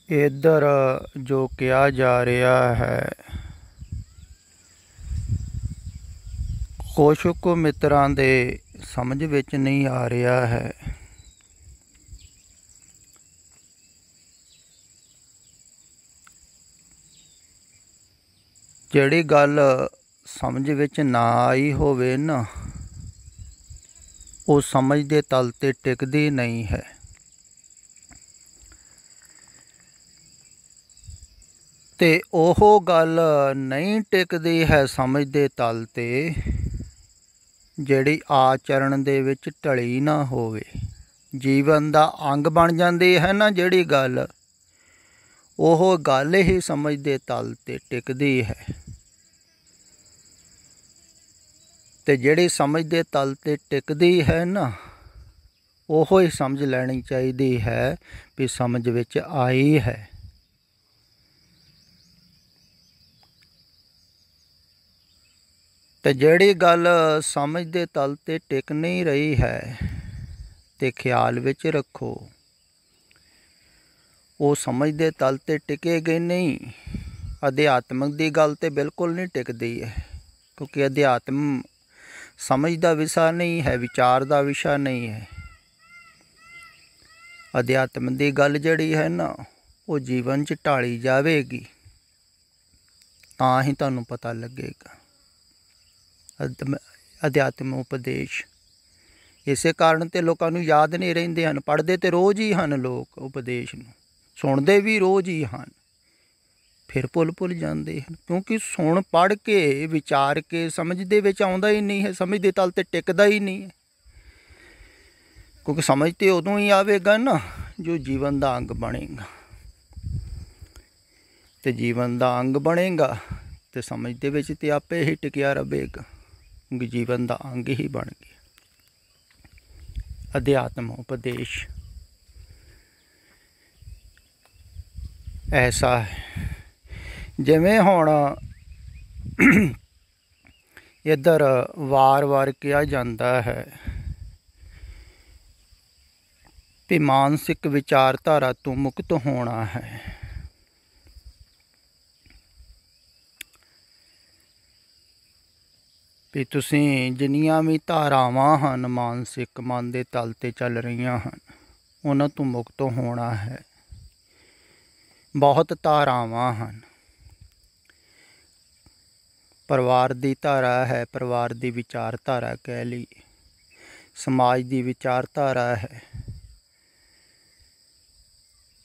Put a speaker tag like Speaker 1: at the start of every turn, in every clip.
Speaker 1: ਇੱਧਰ ਜੋ ਕਿਹਾ ਜਾ ਰਿਹਾ ਹੈ, ਕੁਛ ਕੁ ਮਿੱਤਰਾਂ ਦੇ ਸਮਝ ਵਿੱਚ ਨਹੀਂ ਆ ਰਿਹਾ ਹੈ। ਜਿਹੜੀ ਗੱਲ ਸਮਝ ਵਿੱਚ ਨਾ ਆਈ ਹੋਵੇ ਨਾ, ਉਹ ਸਮਝ ਦੇ ਤਲ 'ਤੇ ਟਿਕਦੀ ਨਹੀਂ ਹੈ। ਅਤੇ ਉਹ ਗੱਲ ਨਹੀਂ ਟਿਕਦੀ ਹੈ ਸਮਝ ਦੇ ਤਲ 'ਤੇ ਜਿਹੜੀ ਆਚਰਣ ਦੇ ਵਿੱਚ ਢਲੀ ਨਾ ਹੋਵੇ, ਜੀਵਨ ਦਾ ਅੰਗ ਬਣ ਜਾਂਦੀ ਹੈ ਨਾ ਜਿਹੜੀ ਗੱਲ, ਉਹ ਗੱਲ ਹੀ ਸਮਝ ਦੇ ਤਲ 'ਤੇ ਟਿਕਦੀ ਹੈ। ਅਤੇ ਜਿਹੜੀ ਸਮਝ ਦੇ ਤਲ 'ਤੇ ਟਿਕਦੀ ਹੈ ਨਾ, ਉਹ ਹੀ ਸਮਝ ਲੈਣੀ ਚਾਹੀਦੀ ਹੈ ਵੀ ਸਮਝ ਵਿੱਚ ਆਈ ਹੈ। ਅਤੇ ਜਿਹੜੀ ਗੱਲ ਸਮਝ ਦੇ ਤਲ 'ਤੇ ਟਿਕ ਨਹੀਂ ਰਹੀ ਹੈ, ਅਤੇ ਖਿਆਲ ਵਿੱਚ ਰੱਖੋ ਉਹ ਸਮਝ ਦੇ ਤਲ 'ਤੇ ਟਿਕੇਗੀ ਨਹੀਂ। ਅਧਿਆਤਮਿਕ ਦੀ ਗੱਲ ਤਾਂ ਬਿਲਕੁਲ ਨਹੀਂ ਟਿਕਦੀ ਹੈ, ਕਿਉਂਕਿ ਅਧਿਆਤਮ ਸਮਝ ਦਾ ਵਿਸ਼ਾ ਨਹੀਂ ਹੈ, ਵਿਚਾਰ ਦਾ ਵਿਸ਼ਾ ਨਹੀਂ ਹੈ। ਅਧਿਆਤਮ ਦੀ ਗੱਲ ਜਿਹੜੀ ਹੈ ਨਾ, ਉਹ ਜੀਵਨ 'ਚ ਢਾਲੀ ਜਾਵੇਗੀ ਤਾਂ ਹੀ ਤੁਹਾਨੂੰ ਪਤਾ ਲੱਗੇਗਾ। ਅਧਿਆਤਮ ਉਪਦੇਸ਼ ਇਸੇ ਕਾਰਨ ਤਾਂ ਲੋਕਾਂ ਨੂੰ ਯਾਦ ਨਹੀਂ ਰਹਿੰਦੇ ਹਨ। ਪੜ੍ਹਦੇ ਤਾਂ ਰੋਜ਼ ਹੀ ਹਨ ਲੋਕ, ਉਪਦੇਸ਼ ਨੂੰ ਸੁਣਦੇ ਵੀ ਰੋਜ਼ ਹੀ ਹਨ, ਫਿਰ ਭੁੱਲ ਜਾਂਦੇ ਹਨ, ਕਿਉਂਕਿ ਸੁਣ ਪੜ੍ਹ ਕੇ ਵਿਚਾਰ ਕੇ ਸਮਝ ਦੇ ਵਿੱਚ ਆਉਂਦਾ ਹੀ ਨਹੀਂ ਹੈ, ਸਮਝ ਦੇ ਤਲ 'ਤੇ ਟਿਕਦਾ ਹੀ ਨਹੀਂ ਹੈ। ਕਿਉਂਕਿ ਸਮਝ ਤਾਂ ਉਦੋਂ ਹੀ ਆਵੇਗਾ ਨਾ ਜੋ ਜੀਵਨ ਦਾ ਅੰਗ ਬਣੇਗਾ, ਅਤੇ ਜੀਵਨ ਦਾ ਅੰਗ ਬਣੇਗਾ ਅਤੇ ਸਮਝ ਦੇ ਵਿੱਚ ਤਾਂ ਆਪੇ ਹੀ ਟਿਕਿਆ ਰਹੇਗਾ, ਕਿਉਂਕਿ ਜੀਵਨ ਦਾ ਅੰਗ ਹੀ ਬਣ ਗਿਆ। ਅਧਿਆਤਮ ਉਪਦੇਸ਼ ਐਸਾ ਹੈ, ਜਿਵੇਂ ਹੁਣ ਇੱਧਰ ਵਾਰ ਕਿਹਾ ਜਾਂਦਾ ਹੈ ਵੀ ਮਾਨਸਿਕ ਵਿਚਾਰਧਾਰਾ ਤੋਂ ਮੁਕਤ ਹੋਣਾ ਹੈ। ਵੀ ਤੁਸੀਂ ਜਿੰਨੀਆਂ ਵੀ ਧਾਰਾਵਾਂ ਹਨ ਮਾਨਸਿਕ ਮਨ ਦੇ ਤਲ 'ਤੇ ਚੱਲ ਰਹੀਆਂ ਹਨ, ਉਹਨਾਂ ਤੋਂ ਮੁਕਤ ਹੋਣਾ ਹੈ। ਬਹੁਤ ਧਾਰਾਵਾਂ ਹਨ। ਪਰਿਵਾਰ ਦੀ ਧਾਰਾ ਹੈ, ਪਰਿਵਾਰ ਦੀ ਵਿਚਾਰਧਾਰਾ ਕਹਿ ਲਈਏ, ਸਮਾਜ ਦੀ ਵਿਚਾਰਧਾਰਾ ਹੈ,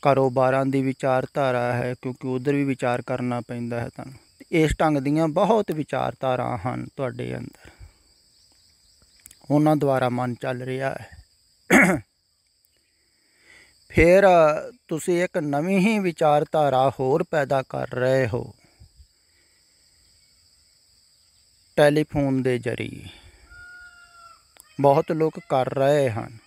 Speaker 1: ਕਾਰੋਬਾਰਾਂ ਦੀ ਵਿਚਾਰਧਾਰਾ ਹੈ, ਕਿਉਂਕਿ ਉੱਧਰ ਵੀ ਵਿਚਾਰ ਕਰਨਾ ਪੈਂਦਾ ਹੈ ਤੁਹਾਨੂੰ। ਇਸ ਢੰਗ ਦੀਆਂ ਬਹੁਤ ਵਿਚਾਰਧਾਰਾ ਹਨ ਤੁਹਾਡੇ ਅੰਦਰ, ਉਹਨਾਂ ਦੁਆਰਾ ਮਨ ਚੱਲ ਰਿਹਾ ਹੈ। ਫਿਰ ਤੁਸੀਂ ਇੱਕ ਨਵੀਂ ਹੀ ਵਿਚਾਰਧਾਰਾ ਹੋਰ ਪੈਦਾ ਕਰ ਰਹੇ ਹੋ ਟੈਲੀਫੋਨ ਦੇ ਜ਼ਰੀਏ। ਬਹੁਤ ਲੋਕ ਕਰ ਰਹੇ ਹਨ।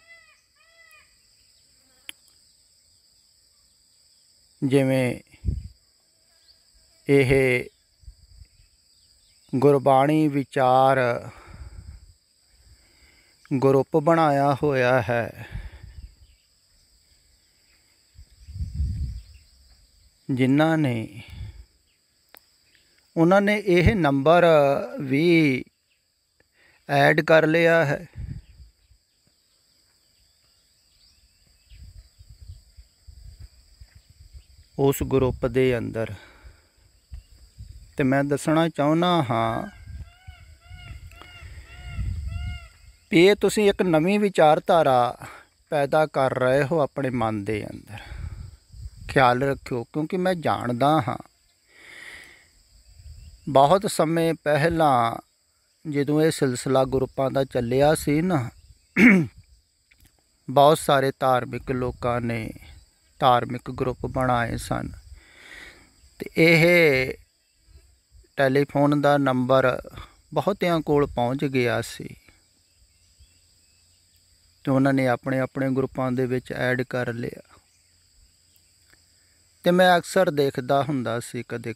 Speaker 1: ਜਿਵੇਂ ਇਹ ਗੁਰਬਾਣੀ ਵਿਚਾਰ ਗਰੁੱਪ ਬਣਾਇਆ ਹੋਇਆ ਹੈ, ਜਿਨ੍ਹਾਂ ਨੇ ਉਹਨਾਂ ਨੇ ਇਹ ਨੰਬਰ ਵੀ ਐਡ ਕਰ ਲਿਆ ਹੈ। ਉਸ ਗਰੁੱਪ ਦੇ ਅੰਦਰ, ਅਤੇ ਮੈਂ ਦੱਸਣਾ ਚਾਹੁੰਦਾ ਹਾਂ ਵੀ ਇਹ ਤੁਸੀਂ ਇੱਕ ਨਵੀਂ ਵਿਚਾਰਧਾਰਾ ਪੈਦਾ ਕਰ ਰਹੇ ਹੋ ਆਪਣੇ ਮਨ ਦੇ ਅੰਦਰ। ਖਿਆਲ ਰੱਖਿਓ, ਕਿਉਂਕਿ ਮੈਂ ਜਾਣਦਾ ਹਾਂ ਬਹੁਤ ਸਮੇਂ ਪਹਿਲਾਂ ਜਦੋਂ ਇਹ ਸਿਲਸਿਲਾ ਗਰੁੱਪਾਂ ਦਾ ਚੱਲਿਆ ਸੀ ਨਾ, ਬਹੁਤ ਸਾਰੇ ਧਾਰਮਿਕ ਲੋਕਾਂ ਨੇ ਧਾਰਮਿਕ ਗਰੁੱਪ ਬਣਾਏ ਸਨ, ਅਤੇ ਇਹ ਟੈਲੀਫੋਨ ਦਾ ਨੰਬਰ ਬਹੁਤਿਆਂ ਕੋਲ ਪਹੁੰਚ ਗਿਆ ਸੀ, ਅਤੇ ਉਹਨਾਂ ਨੇ ਆਪਣੇ ਗਰੁੱਪਾਂ ਦੇ ਵਿੱਚ ਐਡ ਕਰ ਲਿਆ। ਅਤੇ ਮੈਂ ਅਕਸਰ ਦੇਖਦਾ ਹੁੰਦਾ ਸੀ, ਕਦੇ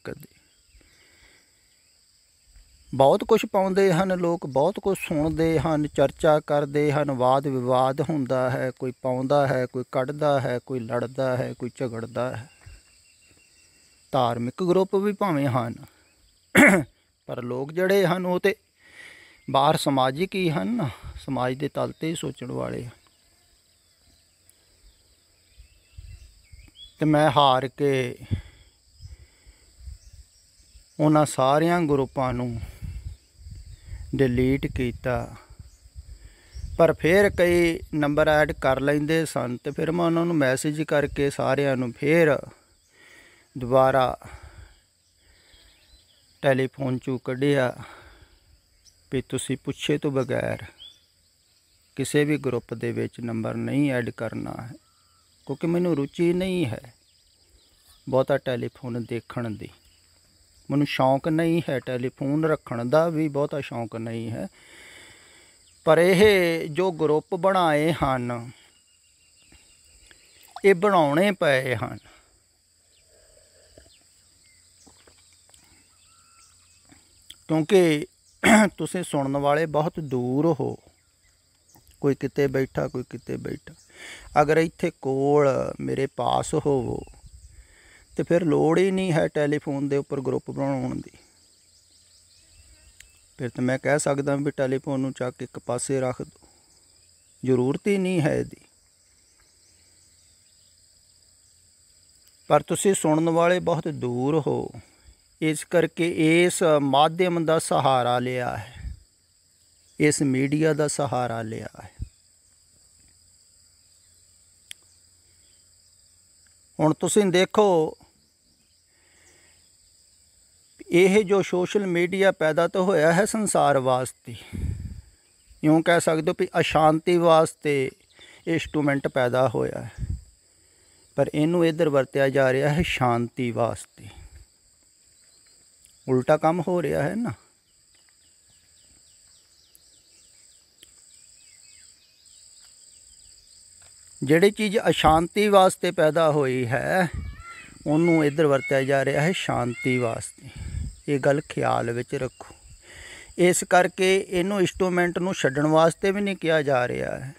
Speaker 1: ਬਹੁਤ ਕੁਛ ਪਾਉਂਦੇ ਹਨ ਲੋਕ, ਬਹੁਤ ਕੁਛ ਸੁਣਦੇ ਹਨ, ਚਰਚਾ ਕਰਦੇ ਹਨ, ਵਾਦ ਵਿਵਾਦ ਹੁੰਦਾ ਹੈ, ਕੋਈ ਪਾਉਂਦਾ ਹੈ, ਕੋਈ ਕੱਢਦਾ ਹੈ, ਕੋਈ ਲੜਦਾ ਹੈ, ਕੋਈ ਝਗੜਦਾ ਹੈ। ਧਾਰਮਿਕ ਗਰੁੱਪ ਵੀ ਭਾਵੇਂ ਹਨ, ਪਰ ਲੋਕ ਜਿਹੜੇ ਹਨ ਉਹ ਤਾਂ ਬਾਹਰ ਸਮਾਜਿਕ ਹੀ ਹਨ ਨਾ, ਸਮਾਜ ਦੇ ਤਲ 'ਤੇ ਹੀ ਸੋਚਣ ਵਾਲੇ ਹਨ। ਅਤੇ ਮੈਂ ਹਾਰ ਕੇ ਉਹਨਾਂ ਸਾਰਿਆਂ ਗਰੁੱਪਾਂ ਨੂੰ ਡਿਲੀਟ ਕੀਤਾ। ਪਰ ਫਿਰ ਕਈ ਨੰਬਰ ਐਡ ਕਰ ਲੈਂਦੇ ਸਨ ਅਤੇ ਫਿਰ ਮੈਂ ਉਹਨਾਂ ਨੂੰ ਮੈਸੇਜ ਕਰਕੇ ਸਾਰਿਆਂ ਨੂੰ ਫਿਰ ਦੁਬਾਰਾ ਟੈਲੀਫੋਨ 'ਚੋਂ ਕੱਢਿਆ ਵੀ ਤੁਸੀਂ ਪੁੱਛੇ ਤੋਂ ਬਗੈਰ ਕਿਸੇ ਵੀ ਗਰੁੱਪ ਦੇ ਵਿੱਚ ਨੰਬਰ ਨਹੀਂ ਐਡ ਕਰਨਾ ਹੈ, ਕਿਉਂਕਿ ਮੈਨੂੰ ਰੁਚੀ ਨਹੀਂ ਹੈ ਬਹੁਤਾ ਟੈਲੀਫੋਨ ਦੇਖਣ ਦੀ। ਮੈਨੂੰ ਸ਼ੌਂਕ ਨਹੀਂ ਹੈ, ਟੈਲੀਫੋਨ ਰੱਖਣ ਦਾ ਵੀ ਬਹੁਤਾ ਸ਼ੌਂਕ ਨਹੀਂ ਹੈ। ਪਰ ਇਹ ਜੋ ਗਰੁੱਪ ਬਣਾਏ ਹਨ, ਇਹ ਬਣਾਉਣੇ ਪਏ ਹਨ। ਕਿਉਂਕਿ ਤੁਸੀਂ ਸੁਣਨ ਵਾਲੇ ਬਹੁਤ ਦੂਰ ਹੋ, ਕੋਈ ਕਿਤੇ ਬੈਠਾ, ਕੋਈ ਕਿਤੇ ਬੈਠਾ। ਅਗਰ ਇੱਥੇ ਕੋਲ ਮੇਰੇ ਪਾਸ ਹੋਵੋ ਤਾਂ ਫਿਰ ਲੋੜ ਹੀ ਨਹੀਂ ਹੈ ਟੈਲੀਫੋਨ ਦੇ ਉੱਪਰ ਗਰੁੱਪ ਬਣਾਉਣ ਦੀ। ਫਿਰ ਤਾਂ ਮੈਂ ਕਹਿ ਸਕਦਾ ਵੀ ਟੈਲੀਫੋਨ ਨੂੰ ਚੱਕ ਇੱਕ ਪਾਸੇ ਰੱਖ ਦਿਓ, ਜ਼ਰੂਰਤ ਹੀ ਨਹੀਂ ਹੈ ਇਹਦੀ। ਪਰ ਤੁਸੀਂ ਸੁਣਨ ਵਾਲੇ ਬਹੁਤ ਦੂਰ ਹੋ, ਇਸ ਕਰਕੇ ਇਸ ਮਾਧਿਅਮ ਦਾ ਸਹਾਰਾ ਲਿਆ ਹੈ, ਇਸ ਮੀਡੀਆ ਦਾ ਸਹਾਰਾ ਲਿਆ ਹੈ। ਹੁਣ ਤੁਸੀਂ ਦੇਖੋ, ਇਹ ਜੋ ਸੋਸ਼ਲ ਮੀਡੀਆ ਪੈਦਾ ਤਾਂ ਹੋਇਆ ਹੈ ਸੰਸਾਰ ਵਾਸਤੇ, ਇਉਂ ਕਹਿ ਸਕਦੇ ਹੋ ਵੀ ਅਸ਼ਾਂਤੀ ਵਾਸਤੇ ਇੰਸਟਰੂਮੈਂਟ ਪੈਦਾ ਹੋਇਆ ਹੈ, ਪਰ ਇਹਨੂੰ ਇੱਧਰ ਵਰਤਿਆ ਜਾ ਰਿਹਾ ਹੈ ਸ਼ਾਂਤੀ ਵਾਸਤੇ। ਉਲਟਾ ਕੰਮ ਹੋ ਰਿਹਾ ਹੈ ਨਾ। ਜਿਹੜੀ ਚੀਜ਼ ਅਸ਼ਾਂਤੀ ਵਾਸਤੇ ਪੈਦਾ ਹੋਈ ਹੈ ਉਹਨੂੰ ਇੱਧਰ ਵਰਤਿਆ ਜਾ ਰਿਹਾ ਹੈ ਸ਼ਾਂਤੀ ਵਾਸਤੇ। ਇਹ ਗੱਲ ਖਿਆਲ ਵਿੱਚ ਰੱਖੋ। ਇਸ ਕਰਕੇ ਇਹਨੂੰ ਇੰਸਟਰੂਮੈਂਟ ਨੂੰ ਛੱਡਣ ਵਾਸਤੇ ਵੀ ਨਹੀਂ ਕਿਹਾ ਜਾ ਰਿਹਾ ਹੈ,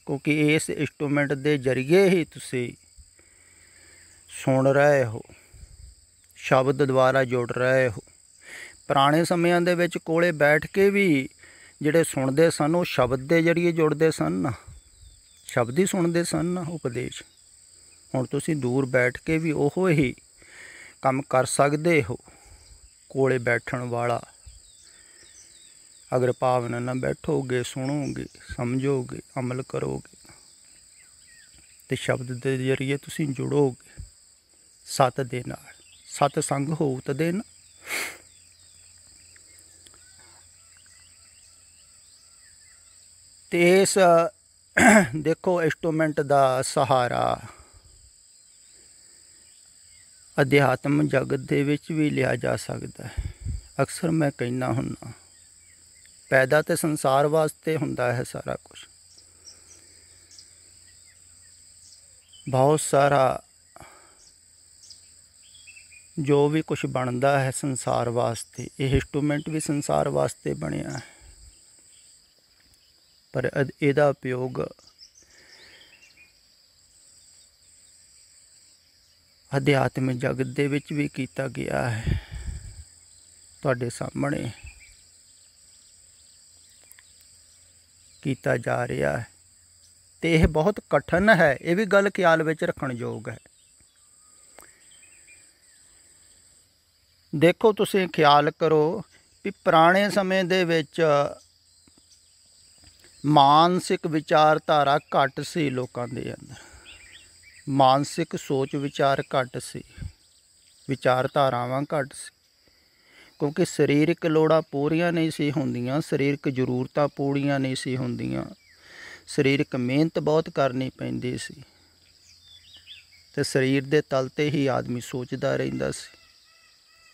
Speaker 1: ਕਿਉਂਕਿ ਇਸ ਇੰਸਟਰੂਮੈਂਟ ਦੇ ਜ਼ਰੀਏ ਹੀ ਤੁਸੀਂ ਸੁਣ ਰਹੇ ਹੋ, ਸ਼ਬਦ ਦੁਆਰਾ ਜੁੜ ਰਹੇ ਹੋ। ਪੁਰਾਣੇ ਸਮਿਆਂ ਦੇ ਵਿੱਚ ਕੋਲੇ ਬੈਠ ਕੇ ਵੀ ਜਿਹੜੇ ਸੁਣਦੇ ਸਨ ਉਹ ਸ਼ਬਦ ਦੇ ਜ਼ਰੀਏ ਜੁੜਦੇ ਸਨ ਨਾ, ਸ਼ਬਦ ਹੀ ਸੁਣਦੇ ਸਨ ਨਾ ਉਪਦੇਸ਼। ਹੁਣ ਤੁਸੀਂ ਦੂਰ ਬੈਠ ਕੇ ਵੀ ਉਹੋ ਹੀ ਕੰਮ ਕਰ ਸਕਦੇ ਹੋ। ਕੋਲੇ ਬੈਠਣ ਵਾਲਾ ਅਗਰ ਭਾਵਨਾ ਨਾਲ ਬੈਠੋਗੇ, ਸੁਣੋਗੇ, ਸਮਝੋਗੇ, ਅਮਲ ਕਰੋਗੇ ਅਤੇ ਸ਼ਬਦ ਦੇ ਜ਼ਰੀਏ ਤੁਸੀਂ ਜੁੜੋਗੇ ਸੱਤ ਦੇ ਨਾਲ। ਸਤਸੰਗ ਹੋਤ ਦੇ ਨਾਲ। ਅਤੇ ਇਸ ਦੇਖੋ ਇੰਸਟਰੂਮੈਂਟ ਦਾ ਸਹਾਰਾ ਅਧਿਆਤਮ ਜਗਤ ਦੇ ਵਿੱਚ ਵੀ ਲਿਆ ਜਾ ਸਕਦਾ ਹੈ। ਅਕਸਰ ਮੈਂ ਕਹਿੰਦਾ ਹੁੰਦਾ, ਪੈਦਾ ਤਾਂ ਸੰਸਾਰ ਵਾਸਤੇ ਹੁੰਦਾ ਹੈ ਸਾਰਾ ਕੁਛ। ਬਹੁਤ ਸਾਰਾ ਜੋ ਵੀ ਕੁਛ ਬਣਦਾ ਹੈ ਸੰਸਾਰ ਵਾਸਤੇ, ਇਹ ਇੰਸਟਰੂਮੈਂਟ ਵੀ ਸੰਸਾਰ ਵਾਸਤੇ ਬਣਿਆ ਹੈ। ਪਰ ਇਹਦਾ ਉਪਯੋਗ ਅਧਿਆਤਮਿਕ ਜਗਤ ਦੇ ਵਿੱਚ ਵੀ ਕੀਤਾ ਗਿਆ ਹੈ। ਤੁਹਾਡੇ ਸਾਹਮਣੇ ਕੀਤਾ ਜਾ ਰਿਹਾ ਹੈ ਅਤੇ ਇਹ ਬਹੁਤ ਕਠਿਨ ਹੈ। ਇਹ ਵੀ ਗੱਲ ਖਿਆਲ ਵਿੱਚ ਰੱਖਣ ਯੋਗ ਹੈ। ਦੇਖੋ, ਤੁਸੀਂ ਖਿਆਲ ਕਰੋ ਵੀ ਪੁਰਾਣੇ ਸਮੇਂ ਦੇ ਵਿੱਚ ਮਾਨਸਿਕ ਵਿਚਾਰਧਾਰਾ ਘੱਟ ਸੀ ਲੋਕਾਂ ਦੇ ਅੰਦਰ, ਮਾਨਸਿਕ ਸੋਚ ਵਿਚਾਰ ਘੱਟ ਸੀ, ਵਿਚਾਰਧਾਰਾਵਾਂ ਘੱਟ ਸੀ, ਕਿਉਂਕਿ ਸਰੀਰਕ ਲੋੜਾਂ ਪੂਰੀਆਂ ਨਹੀਂ ਸੀ ਹੁੰਦੀਆਂ, ਸਰੀਰਕ ਜ਼ਰੂਰਤਾਂ ਪੂਰੀਆਂ ਨਹੀਂ ਸੀ ਹੁੰਦੀਆਂ, ਸਰੀਰਕ ਮਿਹਨਤ ਬਹੁਤ ਕਰਨੀ ਪੈਂਦੀ ਸੀ ਅਤੇ ਸਰੀਰ ਦੇ ਤਲ 'ਤੇ ਹੀ ਆਦਮੀ ਸੋਚਦਾ ਰਹਿੰਦਾ ਸੀ।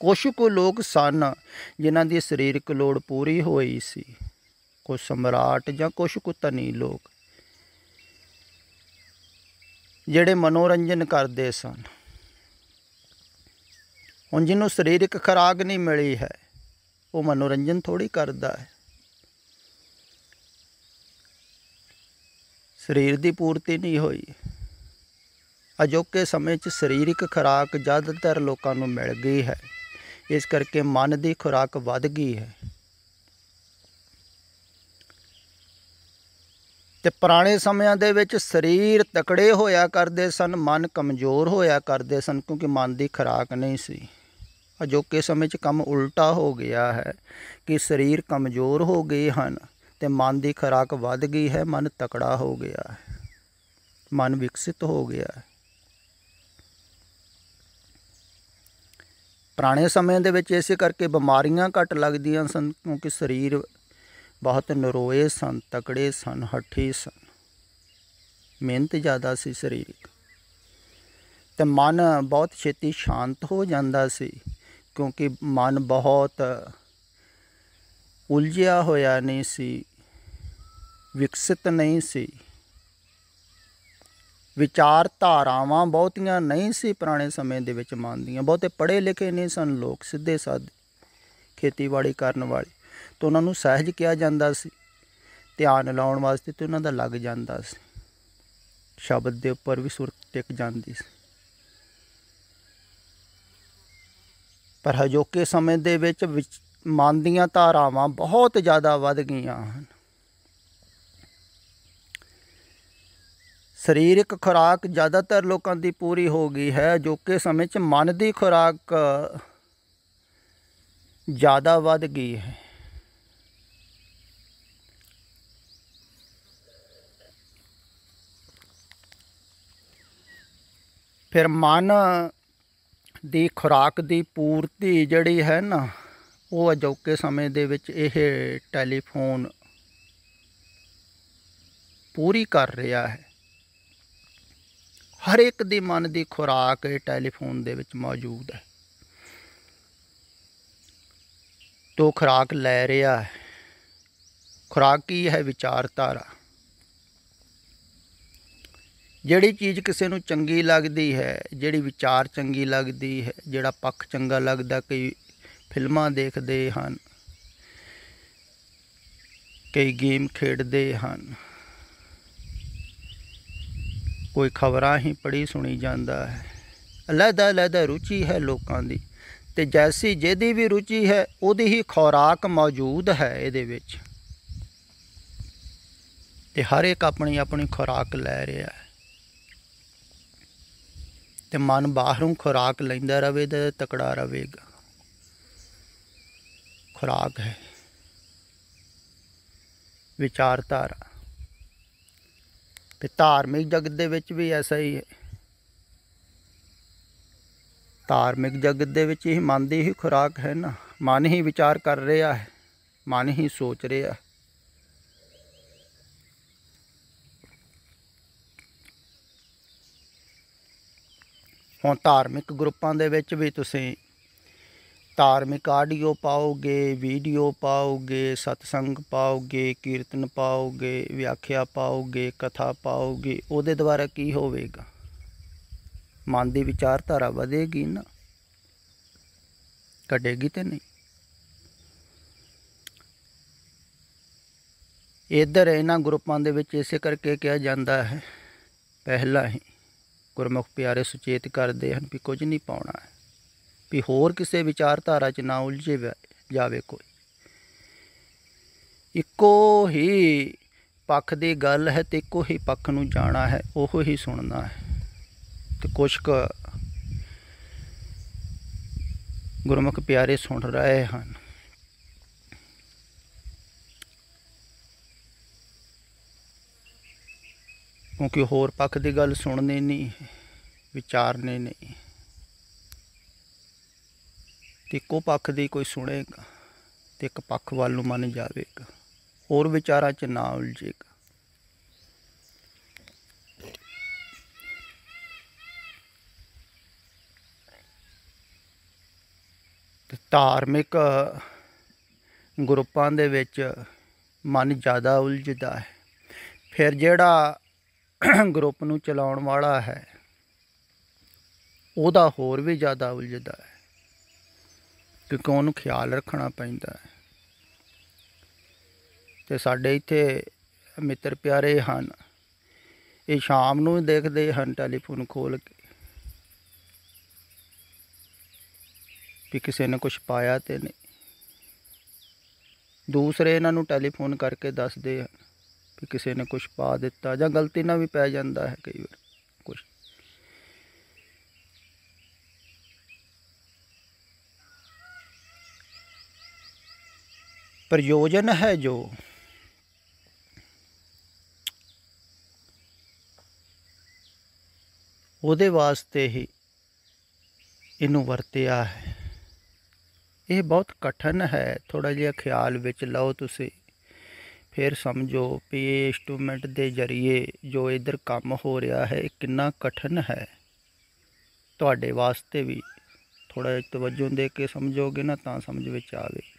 Speaker 1: ਕੁਛ ਕੁ ਲੋਕ ਸਨ ਜਿਨ੍ਹਾਂ ਦੀ ਸਰੀਰਕ ਲੋੜ ਪੂਰੀ ਹੋਈ ਸੀ, ਕੁਛ ਸਮਰਾਟ ਜਾਂ ਕੁਛ ਕੁ ਧਨੀ ਲੋਕ ਜਿਹੜੇ ਮਨੋਰੰਜਨ ਕਰਦੇ ਸਨ। ਹੁਣ ਜਿਹਨੂੰ ਸਰੀਰਕ ਖੁਰਾਕ ਨਹੀਂ ਮਿਲੀ ਹੈ ਉਹ ਮਨੋਰੰਜਨ ਥੋੜ੍ਹੀ ਕਰਦਾ ਹੈ। ਸਰੀਰ ਦੀ ਪੂਰਤੀ ਨਹੀਂ ਹੋਈ, ਅਜੋਕੇ ਸਮੇਂ 'ਚ ਸਰੀਰਕ ਖੁਰਾਕ ਜ਼ਿਆਦਾਤਰ ਲੋਕਾਂ ਨੂੰ ਮਿਲ ਗਈ ਹੈ, ਇਸ ਕਰਕੇ ਮਨ ਦੀ ਖੁਰਾਕ ਵੱਧ ਗਈ ਹੈ। ਤੇ ਪੁਰਾਣੇ ਸਮਿਆਂ ਦੇ ਵਿੱਚ ਸਰੀਰ ਤਕੜੇ ਹੋਇਆ ਕਰਦੇ ਸਨ, ਮਨ ਕਮਜ਼ੋਰ ਹੋਇਆ ਕਰਦੇ ਸਨ, ਕਿਉਂਕਿ ਮਨ ਦੀ ਖੁਰਾਕ ਨਹੀਂ ਸੀ। ਅਜੋਕੇ ਸਮੇਂ 'ਚ ਕੰਮ ਉਲਟਾ ਹੋ ਗਿਆ ਹੈ ਕਿ ਸਰੀਰ ਕਮਜ਼ੋਰ ਹੋ ਗਏ ਹਨ ਅਤੇ ਮਨ ਦੀ ਖੁਰਾਕ ਵੱਧ ਗਈ ਹੈ, ਮਨ ਤਕੜਾ ਹੋ ਗਿਆ ਹੈ, ਮਨ ਵਿਕਸਿਤ ਹੋ ਗਿਆ ਹੈ। ਪੁਰਾਣੇ ਸਮੇਂ ਦੇ ਵਿੱਚ ਇਸੇ ਕਰਕੇ ਬਿਮਾਰੀਆਂ ਘੱਟ ਲੱਗਦੀਆਂ ਸਨ, ਕਿਉਂਕਿ ਸਰੀਰ ਬਹੁਤ ਨਰੋਏ ਸਨ, ਤਕੜੇ ਸਨ, ਹੱਠੀ ਸਨ, ਮਿਹਨਤ ਜ਼ਿਆਦਾ ਸੀ ਸਰੀਰਕ। ਅਤੇ ਮਨ ਬਹੁਤ ਛੇਤੀ ਸ਼ਾਂਤ ਹੋ ਜਾਂਦਾ ਸੀ, ਕਿਉਂਕਿ ਮਨ ਬਹੁਤ ਉਲਝਿਆ ਹੋਇਆ ਨਹੀਂ ਸੀ, ਵਿਕਸਿਤ ਨਹੀਂ ਸੀ। ਵਿਚਾਰਧਾਰਾਵਾਂ ਬਹੁਤੀਆਂ ਨਹੀਂ ਸੀ ਪੁਰਾਣੇ ਸਮੇਂ ਦੇ ਵਿੱਚ ਮਨ ਦੀਆਂ। ਬਹੁਤੇ ਪੜ੍ਹੇ ਲਿਖੇ ਨਹੀਂ ਸਨ ਲੋਕ, ਸਿੱਧੇ ਸਾਦੇ ਖੇਤੀਬਾੜੀ ਕਰਨ ਵਾਲੇ, ਤਾਂ ਉਹਨਾਂ ਨੂੰ ਸਹਿਜ ਕਿਹਾ ਜਾਂਦਾ ਸੀ ਧਿਆਨ ਲਾਉਣ ਵਾਸਤੇ, ਅਤੇ ਉਹਨਾਂ ਦਾ ਲੱਗ ਜਾਂਦਾ ਸੀ, ਸ਼ਬਦ ਦੇ ਉੱਪਰ ਵੀ ਸੁਰਤ ਟਿਕ ਜਾਂਦੀ ਸੀ। ਪਰ ਅਜੋਕੇ ਸਮੇਂ ਦੇ ਵਿੱਚ ਮਨ ਦੀਆਂ ਧਾਰਾਵਾਂ ਬਹੁਤ ਜ਼ਿਆਦਾ ਵੱਧ ਗਈਆਂ ਹਨ। ਸਰੀਰਕ ਖੁਰਾਕ ਜ਼ਿਆਦਾਤਰ ਲੋਕਾਂ ਦੀ ਪੂਰੀ ਹੋ ਗਈ ਹੈ। ਅਜੋਕੇ ਸਮੇਂ 'ਚ ਮਨ ਦੀ ਖੁਰਾਕ ਜ਼ਿਆਦਾ ਵੱਧ ਗਈ ਹੈ। ਫਿਰ ਮਨ ਦੀ ਖੁਰਾਕ ਦੀ ਪੂਰਤੀ ਜਿਹੜੀ ਹੈ ਨਾ, ਉਹ ਅਜੋਕੇ ਸਮੇਂ ਦੇ ਵਿੱਚ ਇਹ ਟੈਲੀਫੋਨ ਪੂਰੀ ਕਰ ਰਿਹਾ ਹੈ। ਹਰ ਇੱਕ ਦੀ ਮਨ ਦੀ ਖੁਰਾਕ ਇਹ ਟੈਲੀਫੋਨ ਦੇ ਵਿੱਚ ਮੌਜੂਦ ਹੈ, ਤੋ ਖੁਰਾਕ ਲੈ ਰਿਹਾ ਹੈ। ਖੁਰਾਕ ਕੀ ਹੈ? ਵਿਚਾਰਧਾਰਾ। ਜਿਹੜੀ ਚੀਜ਼ ਕਿਸੇ ਨੂੰ ਚੰਗੀ ਲੱਗਦੀ ਹੈ, ਜਿਹੜੀ ਵਿਚਾਰ ਚੰਗੀ ਲੱਗਦੀ ਹੈ, ਜਿਹੜਾ ਪੱਖ ਚੰਗਾ ਲੱਗਦਾ, ਕਈ ਫਿਲਮਾਂ ਦੇਖਦੇ ਹਨ, ਕਈ ਗੇਮ ਖੇਡਦੇ ਹਨ, ਕੋਈ ਖਬਰਾਂ ਹੀ ਪੜ੍ਹੀ ਸੁਣੀ ਜਾਂਦਾ ਹੈ। ਅਲੱਗ ਅਲੱਗ ਰੁਚੀ ਹੈ ਲੋਕਾਂ ਦੀ, ਅਤੇ ਜੈਸੀ ਜਿਹਦੀ ਵੀ ਰੁਚੀ ਹੈ ਉਹਦੀ ਹੀ ਖੁਰਾਕ ਮੌਜੂਦ ਹੈ ਇਹਦੇ ਵਿੱਚ, ਅਤੇ ਹਰ ਇੱਕ ਆਪਣੀ ਆਪਣੀ ਖੁਰਾਕ ਲੈ ਰਿਹਾ ਹੈ। ਅਤੇ ਮਨ ਬਾਹਰੋਂ ਖੁਰਾਕ ਲੈਂਦਾ ਰਹੇ ਤਾਂ ਤਕੜਾ ਰਹੇਗਾ। ਖੁਰਾਕ ਹੈ ਵਿਚਾਰਧਾਰਾ। ਅਤੇ ਧਾਰਮਿਕ ਜਗਤ ਦੇ ਵਿੱਚ ਵੀ ਐਸਾ ਹੀ ਹੈ। ਧਾਰਮਿਕ ਜਗਤ ਦੇ ਵਿੱਚ ਹੀ ਮਨ ਦੀ ਹੀ ਖੁਰਾਕ ਹੈ ਨਾ। ਮਨ ਹੀ ਵਿਚਾਰ ਕਰ ਰਿਹਾ ਹੈ, ਮਨ ਹੀ ਸੋਚ ਰਿਹਾ। ਹੁਣ ਧਾਰਮਿਕ ਗਰੁੱਪਾਂ ਦੇ ਵਿੱਚ ਵੀ ਤੁਸੀਂ ਧਾਰਮਿਕ ਆਡੀਓ ਪਾਓਗੇ, ਵੀਡੀਓ ਪਾਓਗੇ, ਸਤਸੰਗ ਪਾਓਗੇ, ਕੀਰਤਨ ਪਾਓਗੇ, ਵਿਆਖਿਆ ਪਾਓਗੇ, ਕਥਾ ਪਾਓਗੇ, ਉਹਦੇ ਦੁਆਰਾ ਕੀ ਹੋਵੇਗਾ? ਮਨ ਦੀ ਵਿਚਾਰਧਾਰਾ ਵਧੇਗੀ ਨਾ, ਘਟੇਗੀ ਤਾਂ ਨਹੀਂ। ਇੱਧਰ ਇਹਨਾਂ ਗਰੁੱਪਾਂ ਦੇ ਵਿੱਚ ਇਸੇ ਕਰਕੇ ਕਿਹਾ ਜਾਂਦਾ ਹੈ, ਪਹਿਲਾਂ ਹੀ ਗੁਰਮੁਖ ਪਿਆਰੇ ਸੁਚੇਤ ਕਰਦੇ ਹਨ ਵੀ ਕੁਝ ਨਹੀਂ ਪਾਉਣਾ ਹੈ, ਵੀ ਹੋਰ ਕਿਸੇ ਵਿਚਾਰਧਾਰਾ 'ਚ ਨਾ ਉਲਝੇ ਜਾਵੇ ਕੋਈ। ਇੱਕੋ ਹੀ ਪੱਖ ਦੀ ਗੱਲ ਹੈ ਅਤੇ ਇੱਕੋ ਹੀ ਪੱਖ ਨੂੰ ਜਾਣਾ ਹੈ, ਉਹ ਹੀ ਸੁਣਨਾ ਹੈ। ਅਤੇ ਕੁਛ ਕੁ ਗੁਰਮੁਖ ਪਿਆਰੇ ਸੁਣ ਰਹੇ ਹਨ। ਕਿਉਂਕਿ ਹੋਰ ਪੱਖ ਦੀ ਗੱਲ ਸੁਣਨੀ ਨਹੀਂ, ਵਿਚਾਰਨੀ ਨਹੀਂ। ਅਤੇ ਇੱਕੋ ਪੱਖ ਦੀ ਕੋਈ ਸੁਣੇਗਾ ਅਤੇ ਇੱਕ ਪੱਖ ਵੱਲ ਨੂੰ ਮਨ ਜਾਵੇਗਾ, ਹੋਰ ਵਿਚਾਰਾਂ 'ਚ ਨਾ ਉਲਝੇਗਾ। ਅਤੇ ਧਾਰਮਿਕ ਗਰੁੱਪਾਂ ਦੇ ਵਿੱਚ ਮਨ ਜ਼ਿਆਦਾ ਉਲਝਦਾ ਹੈ। ਫਿਰ ਜਿਹੜਾ ਗਰੁੱਪ ਨੂੰ ਚਲਾਉਣ ਵਾਲਾ ਹੈ ਉਹਦਾ ਹੋਰ ਵੀ ਜ਼ਿਆਦਾ ਉਲਝਦਾ ਹੈ, ਕਿਉਂਕਿ ਉਹਨੂੰ ਖਿਆਲ ਰੱਖਣਾ ਪੈਂਦਾ ਹੈ। ਅਤੇ ਸਾਡੇ ਇੱਥੇ ਮਿੱਤਰ ਪਿਆਰੇ ਹਨ, ਇਹ ਸ਼ਾਮ ਨੂੰ ਹੀ ਦੇਖਦੇ ਹਨ ਟੈਲੀਫੋਨ ਖੋਲ੍ਹ ਕੇ ਵੀ ਕਿਸੇ ਨੇ ਕੁਛ ਪਾਇਆ ਤੇ ਨਹੀਂ। ਦੂਸਰੇ ਇਹਨਾਂ ਨੂੰ ਟੈਲੀਫੋਨ ਕਰਕੇ ਦੱਸਦੇ ਹਨ ਵੀ ਕਿਸੇ ਨੇ ਕੁਛ ਪਾ ਦਿੱਤਾ, ਜਾਂ ਗਲਤੀ ਨਾਲ ਵੀ ਪੈ ਜਾਂਦਾ ਹੈ ਕਈ ਵਾਰ ਕੁਛ। ਪ੍ਰਯੋਜਨ ਹੈ ਜੋ ਉਹਦੇ ਵਾਸਤੇ ਹੀ ਇਹਨੂੰ ਵਰਤਿਆ ਹੈ। ਇਹ ਬਹੁਤ ਕਠਿਨ ਹੈ, ਥੋੜ੍ਹਾ ਜਿਹਾ ਖਿਆਲ ਵਿੱਚ ਲਓ ਤੁਸੀਂ, ਫਿਰ ਸਮਝੋ ਵੀ ਇਹ ਇੰਸਟਰੂਮੈਂਟ ਦੇ ਜ਼ਰੀਏ ਜੋ ਇੱਧਰ ਕੰਮ ਹੋ ਰਿਹਾ ਹੈ ਇਹ ਕਿੰਨਾ ਕਠਿਨ ਹੈ। ਤੁਹਾਡੇ ਵਾਸਤੇ ਵੀ ਥੋੜ੍ਹਾ ਜਿਹਾ ਤਵੱਜੋ ਦੇ ਕੇ ਸਮਝੋਗੇ ਨਾ ਤਾਂ ਸਮਝ ਵਿੱਚ ਆਵੇ।